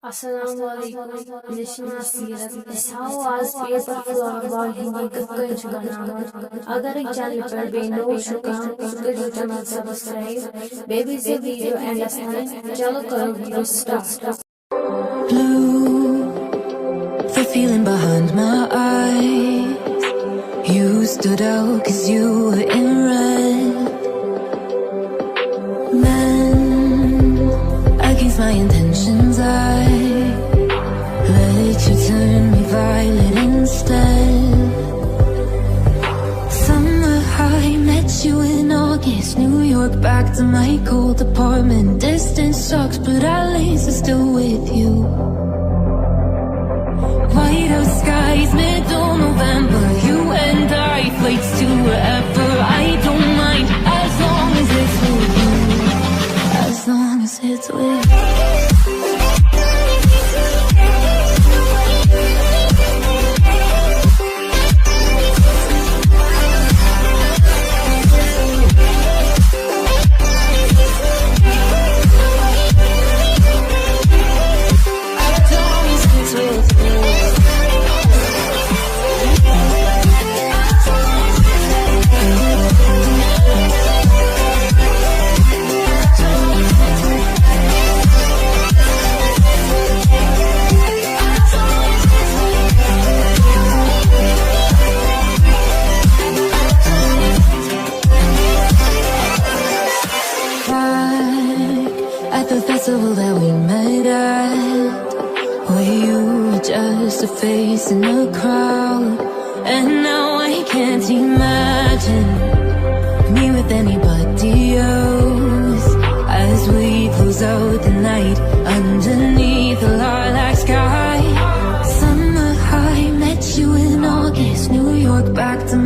Assalamualaikum. Nishna Sirat. How was paper flower ball hindi kakkan chugana. Agar ek channel par be no shukam, उसके channel subscribe. Baby se video and asne. Chalo karo video start. Blue, the feeling behind my eyes. You stood out 'cause you were in red. Men against my intentions, I let you turn me violet instead. Summer high, met you in August. New York, back to my cold apartment. Distance sucks, but at least I'm still with you. Whiteout skies, middle November. You and I, flights to wherever. I don't mind, as long as it's with you. As long as it's with you. At the festival that we met at, where you were just a face in a crowd. And now I can't imagine me with anybody else. As we close out the night underneath the lilac sky. Summer high, met you in August. New York, back to